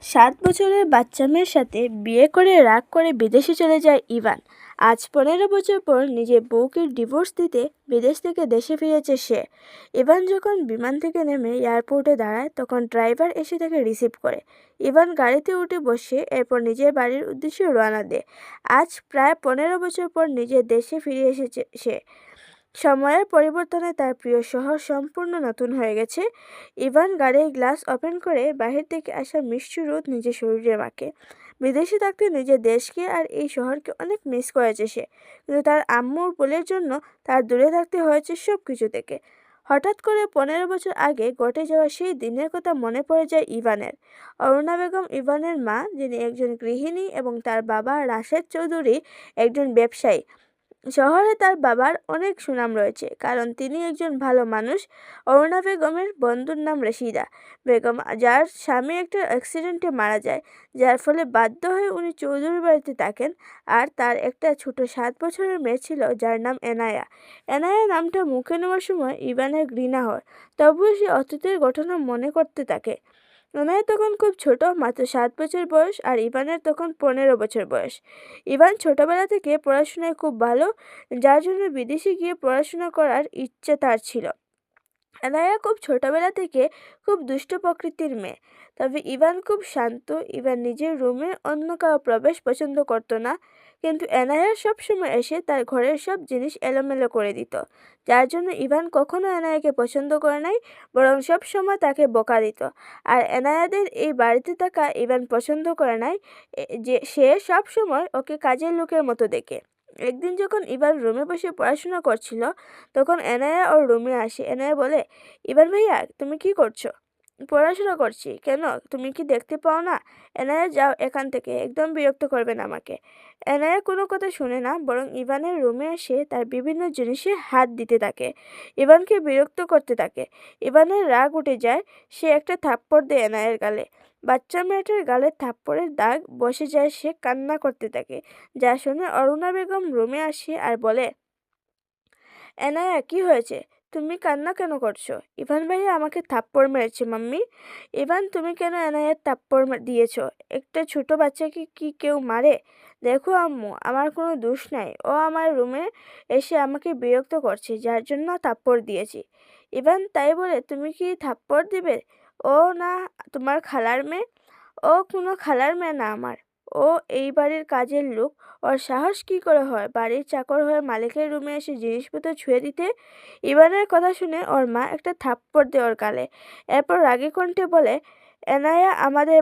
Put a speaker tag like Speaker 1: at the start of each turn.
Speaker 1: 7 বছরের বাচ্চা মেয়ের সাথে বিয়ে করে রাগ করে বিদেশে চলে যায় ইভান। আজ 15 বছর পর নিজের বউকে ডিভোর্স দিতে বিদেশ থেকে দেশে ফিরেছে সে। ইভান যখন বিমান থেকে নেমে এয়ারপোর্টে দাঁড়ায় তখন ড্রাইভার এসে তাকে রিসিভ করে। ইভান গাড়িতে উঠে বসে এরপর নিজের বাড়ির উদ্দেশ্যে রওনা দেয়। আজ প্রায় 15 বছর পর নিজের দেশে ফিরে এসেছে সে। সময়ের পরিবর্তনে তার প্রিয় শহর সম্পূর্ণ নতুন হয়ে গেছে। ইভান গাড়ির গ্লাস ওপেন করে বাহির থেকে আসা মিষ্টি রোদ নিজের শরীরে মাখে। বিদেশে থাকতে নিজের দেশকে আর এই শহরকে অনেক মিস করেছে সে, কিন্তু তার আম্মুর ভুলের জন্য তার দূরে থাকতে হয়েছে সব কিছু থেকে। হঠাৎ করে 15 বছর আগে ঘটে যাওয়া সেই দিনের কথা মনে পড়ে যায় ইভানের। অরুণা বেগম ইভানের মা, যিনি একজন গৃহিণী, এবং তার বাবা রাশেদ চৌধুরী একজন ব্যবসায়ী। শহরে তার বাবার অনেক সুনাম রয়েছে কারণ তিনি একজন ভালো মানুষ। অরুণা বেগমের বন্ধুর নাম রশিদা বেগম, যার স্বামী একটা অ্যাক্সিডেন্টে মারা যায়, যার ফলে বাধ্য হয়ে উনি চৌধুরী বাড়িতে থাকেন। আর তার একটা ছোট 7 বছরের মেয়ে ছিল যার নাম এনায়া। এনায়া নামটা মুখে নেওয়ার সময় ইভানের ঘৃণা হয়, তবুও সে অতীতের ঘটনা মনে করতে থাকে। এনায়া তখন খুব ছোট, মাত্র 7 বছর বয়স, আর ইভানের তখন 15 বছর বয়স। ইভান ছোটবেলা থেকে পড়াশোনায় খুব ভালো, যার জন্য বিদেশে গিয়ে পড়াশোনা করার ইচ্ছে তার ছিল। এনায়া খুব ছোটবেলা থেকে খুব দুষ্ট প্রকৃতির মেয়ে, তবে ইভান খুব শান্ত। ইভান নিজের রুমে অন্য কারো প্রবেশ পছন্দ করতো না, কিন্তু এনায়া সবসময় এসে তার ঘরের সব জিনিস এলোমেলো করে দিত, যার জন্য ইভান কখনো এনায়াকে পছন্দ করে নাই, বরং সব সময় তাকে বকা দিত। আর এনায়াদের এই বাড়িতে থাকা ইভান পছন্দ করে নাই, যে সে সব সময় ওকে কাজের লোকের মতো দেখে। একদিন যখন ইভান রুমে বসে পড়াশোনা করছিল, তখন এনায়া ওর রুমে আসে। এনায়া বলে, ইভান ভাইয়া, তুমি কি করছো? পড়াশোনা করছি। কেন, তুমি কি দেখতে পাও না? এনায়া, যাও এখান থেকে, একদম বিরক্ত করবেন আমাকে। এনায়া কোনো কথা শুনে না, বরং ইভানের রুমে এসে তার বিভিন্ন জিনিসে হাত দিতে থাকে, ইভানকে বিরক্ত করতে থাকে। ইভানের রাগ উঠে যায়, সে একটা থাপ্পড় দেয় এনায়ের গালে। বাচ্চা মেয়েটার গালে থাপ্পড়ের দাগ বসে যায়, সে কান্না করতে থাকে। যা শুনে অরুণা বেগম রুমে আসে আর বলে, এনায়া, কি হয়েছে? তুমি কান্না কেন করছো? ইভান ভাইয়া আমাকে থাপ্পড় মেরেছে মাম্মি। ইভান, তুমি কেন এনায়ের থাপ্পড় দিয়েছো? একটা ছোট বাচ্চাকে কি কেউ মারে? দেখো আম্মু, আমার কোনো দোষ নাই, ও আমার রুমে এসে আমাকে বিরক্ত করছে, যার জন্য থাপ্পড় দিয়েছি। ইভান, তাই বলে তুমি কি থাপ্পড় দিবে? ও না, তোমার খালার মেয়ে। ও কোনো খালার মেয়ে না আমার, ও এই বাড়ির কাজের লোক। ওর সাহস কি করে হয় বাড়ির চাকর হয়ে মালিকের রুমে এসে জিনিসপত্র ছুঁয়ে দিতে? ইভানের কথা শুনে ওর মা একটা থাপ্পড় দেয় ওর গালে। এরপর রাগী কণ্ঠে বলে, এনায়া আমাদের